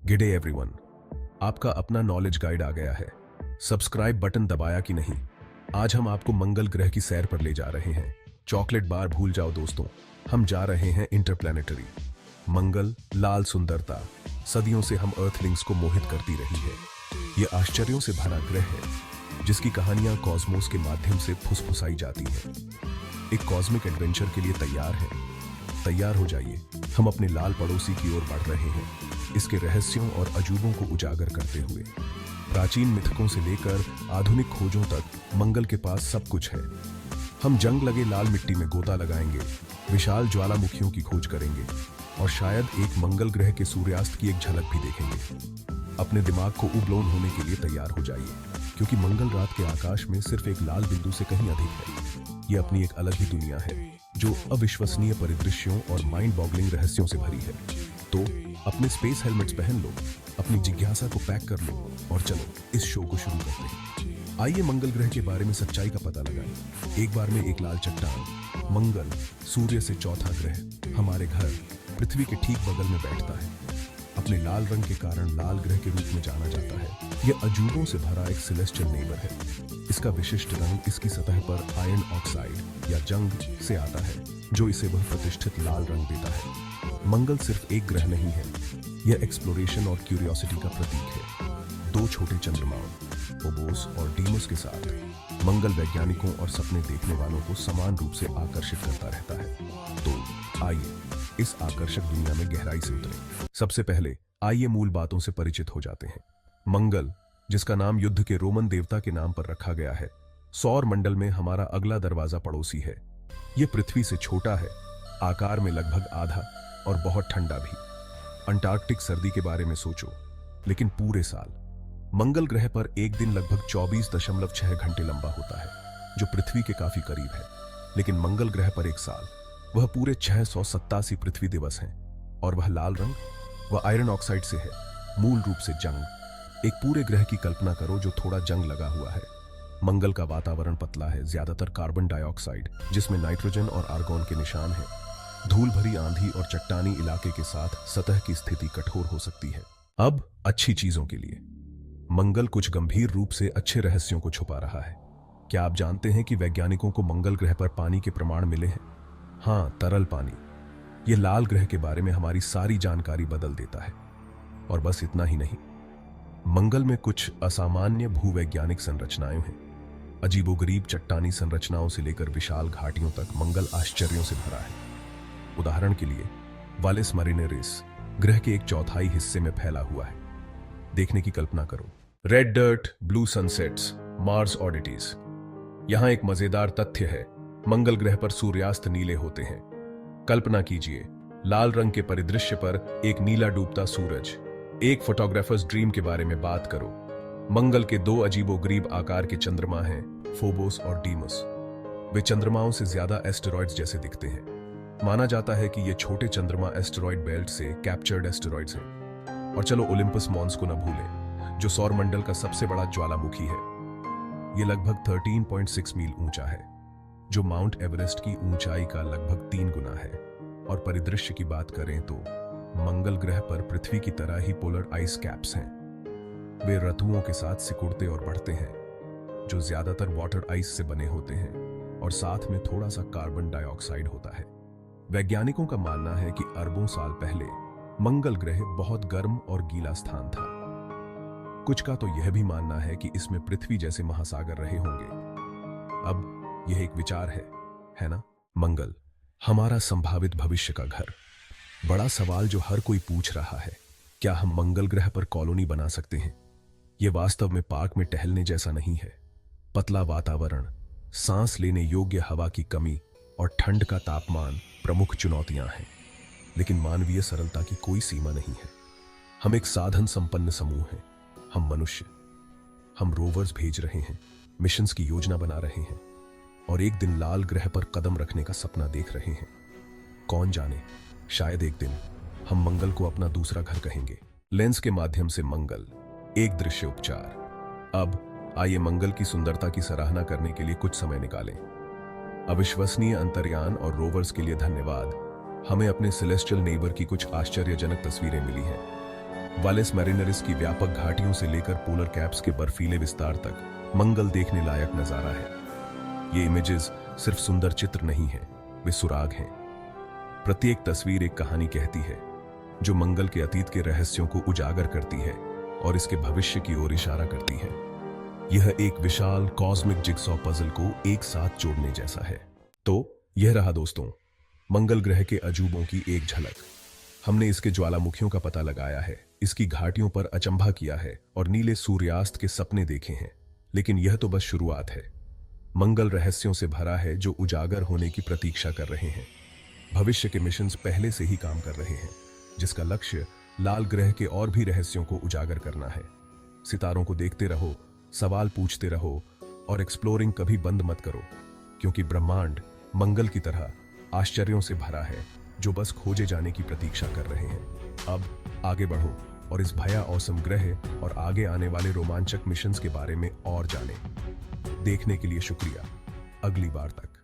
Good day everyone, आपका अपना knowledge guide आ गया है। सब्सक्राइब बटन दबाया कि नहीं? आज हम आपको मंगल ग्रह की सैर पर ले जा रहे हैं। चॉकलेट बार भूल जाओ दोस्तों, हम जा रहे हैं इंटरप्लैनेटरी। मंगल, लाल सुंदरता सदियों से हम अर्थलिंग्स को मोहित करती रही है। ये आश्चर्यों से भरा ग्रह है जिसकी कहानियां कॉस्मोस के माध्यम से फुसफुसाई जाती हैं। एक कॉस्मिक एडवेंचर के लिए तैयार है? तैयार हो जाइए, हम अपने लाल पड़ोसी की ओर बढ़ रहे हैं, इसके रहस्यों और अजूबों को उजागर करते हुए। प्राचीन मिथकों से लेकर आधुनिक खोजों तक मंगल के पास सब कुछ है। हम जंग लगे लाल मिट्टी में गोता लगाएंगे, विशाल ज्वालामुखियों की खोज करेंगे और शायद एक मंगल ग्रह के सूर्यास्त की एक झलक भी देखेंगे। अपने दिमाग को उबलोन होने के लिए तैयार हो जाइए, क्योंकि मंगल रात के आकाश में सिर्फ एक लाल बिंदु से कहीं अधिक है। ये अपनी एक अलग ही दुनिया है जो अविश्वसनीय परिदृश्यों और माइंड बॉगलिंग रहस्यों से भरी है। तो अपने स्पेस हेलमेट्स पहन लो, अपनी जिज्ञासा को पैक कर लो और चलो इस शो को शुरू करते हैं। आइए मंगल ग्रह के बारे में सच्चाई का पता लगाएं। एक बार में एक लाल चट्टान, मंगल, सूर्य से चौथा ग्रह, हमारे घर पृथ्वी के ठीक बगल में बैठता है। अपने लाल रंग के कारण लाल ग्रह के रूप में जाना जाता है। यह अजूबों से भरा एक सेलेस्टियल नेबर है। इसका विशिष्ट रंग इसकी सतह पर आयरन ऑक्साइड या जंग से आता है, जो इसे वह प्रतिष्ठित लाल रंग देता है। मंगल सिर्फ एक ग्रह नहीं है, यह एक्सप्लोरेशन और क्यूरियोसिटी का प्रतीक है। दो छोटे चंद्रमाओं फोबोस और डीमोस के साथ मंगल वैज्ञानिकों और सपने देखने वालों को समान रूप से आकर्षित करता रहता है। तो आइए इस आकर्षक दुनिया में गहराई से उतरें। सबसे पहले आइए मूल बातों से परिचित हो जाते हैं। मंगल, जिसका नाम युद्ध के रोमन देवता के नाम पर रखा गया है, सौर मंडल में हमारा अगला दरवाजा पड़ोसी है। यह पृथ्वी से छोटा है, आकार में लगभग आधा और बहुत ठंडा भी। अंटार्कटिक सर्दी के बारे में सोचो, लेकिन पूरे साल मंगल ग्रह पर एक दिन लगभग 24.6 घंटे लंबा होता है, जो पृथ्वी के काफी करीब है। लेकिन मंगल ग्रह पर एक साल, वह पूरे 687 पृथ्वी दिवस हैं। और वह लाल रंग, वह आयरन ऑक्साइड से है, मूल रूप से जंग। एक पूरे ग्रह की कल्पना करो जो थोड़ा जंग लगा हुआ है। मंगल का वातावरण पतला है, ज्यादातर कार्बन डाइऑक्साइड, जिसमें नाइट्रोजन और आर्गोन के निशान हैं। धूल भरी आंधी और चट्टानी इलाके के साथ सतह की स्थिति कठोर हो सकती है। अब अच्छी चीजों के लिए, मंगल कुछ गंभीर रूप से अच्छे रहस्यों को छुपा रहा है। क्या आप जानते हैं कि वैज्ञानिकों को मंगल ग्रह पर पानी के प्रमाण मिले हैं? हाँ, तरल पानी। यह लाल ग्रह के बारे में हमारी सारी जानकारी बदल देता है। और बस इतना ही नहीं, मंगल में कुछ असामान्य भूवैज्ञानिक संरचनाएं हैं। अजीबोगरीब चट्टानी संरचनाओं से लेकर विशाल घाटियों तक मंगल आश्चर्यों से भरा है। उदाहरण के लिए, वालिस मरीनेरिस ग्रह के एक चौथाई हिस्से में फैला हुआ है। देखने की कल्पना करो, red dirt, blue sunsets, Mars oddities. यहां एक मजेदार तथ्य है, मंगल ग्रह पर सूर्यास्त नीले होते हैं। कल्पना कीजिए, लाल रंग के परिदृश्य पर एक नीला डूबता सूरज। एक फोटोग्राफर्स ड्रीम के बारे में बात करो। मंगल के दो अजीबोगरीब आकार के चंद्रमा हैं, फोबोस और डीमोस। वे चंद्रमाओं से ज्यादा एस्टेरॉइड्स जैसे दिखते हैं। माना जाता है कि ये छोटे चंद्रमा एस्टेरॉइड बेल्ट से कैप्चर्ड एस्टेरॉइड्स हैं। और चलो ओलिम्पस मॉन्स को न भूलें, जो सौर मंडल का सबसे बड़ा ज्वालामुखी है। ये लगभग 13.6 मील ऊंचा है, जो माउंट एवरेस्ट की ऊंचाई का लगभग 3 गुना है। और परिदृश्य की बात करें तो मंगल ग्रह पर पृथ्वी की तरह ही पोलर आइस कैप्स हैं। वे ऋतुओं के साथ सिकुड़ते और बढ़ते हैं, जो ज्यादातर वाटर आइस से बने होते हैं और साथ में थोड़ा सा कार्बन डाइऑक्साइड होता है। वैज्ञानिकों का मानना है कि अरबों साल पहले मंगल ग्रह बहुत गर्म और गीला स्थान था। कुछ का तो यह भी मानना है कि इसमें पृथ्वी जैसे महासागर रहे होंगे। अब यह एक विचार है ना? मंगल, हमारा संभावित भविष्य का घर। बड़ा सवाल जो हर कोई पूछ रहा है, क्या हम मंगल ग्रह पर कॉलोनी बना सकते हैं? यह वास्तव में पार्क में टहलने जैसा नहीं है। पतला वातावरण, सांस लेने योग्य हवा की कमी और ठंड का तापमान प्रमुख चुनौतियां हैं। लेकिन मानवीय सरलता की कोई सीमा नहीं है। हम एक साधन संपन्न समूह हैं। हम मनुष्य, हम रोवर्स भेज रहे हैं, मिशंस की योजना बना रहे हैं और एक दिन लाल ग्रह पर कदम रखने का सपना देख रहे हैं। कौन जाने, शायद एक दिन हम मंगल को अपना दूसरा घर कहेंगे। लेंस के माध्यम से मंगल, एक दृश्य उपचार। अब आइए मंगल की सुंदरता की सराहना करने के लिए कुछ समय निकालें। अविश्वसनीय अंतर्यान और रोवर्स के लिए धन्यवाद। हमें अपने सेलेस्टियल नेबर की कुछ आश्चर्यजनक तस्वीरें मिली हैं। वालेस मैरिनरिस की व्यापक घाटियों से लेकर पोलर कैप्स के बर्फीले विस्तार तक मंगल देखने लायक नजारा है। ये इमेजेस सिर्फ सुंदर चित्र नहीं है, वे सुराग हैं। प्रत्येक तस्वीर एक कहानी कहती है जो मंगल के अतीत के रहस्यों को उजागर करती है और इसके भविष्य की ओर इशारा करती है। यह एक विशाल कॉस्मिक जिगसॉ पजल को एक साथ जोड़ने जैसा है। तो यह रहा दोस्तों, मंगल ग्रह के अजूबों की एक झलक। हमने इसके ज्वालामुखियों का पता लगाया है, इसकी घाटियों पर अचंभा किया है और नीले सूर्यास्त के सपने देखे हैं। लेकिन यह तो बस शुरुआत है। मंगल रहस्यों से भरा है जो उजागर होने की प्रतीक्षा कर रहे हैं। भविष्य के मिशंस पहले से ही काम कर रहे हैं, जिसका लक्ष्य लाल ग्रह के और भी रहस्यों को उजागर करना है। सितारों को देखते रहो, सवाल पूछते रहो और एक्सप्लोरिंग कभी बंद मत करो, क्योंकि ब्रह्मांड मंगल की तरह आश्चर्यों से भरा है जो बस खोजे जाने की प्रतीक्षा कर रहे हैं। अब आगे बढ़ो और इस भया औसम ग्रह और आगे आने वाले रोमांचक मिशंस के बारे में और जानें। देखने के लिए शुक्रिया। अगली बार तक।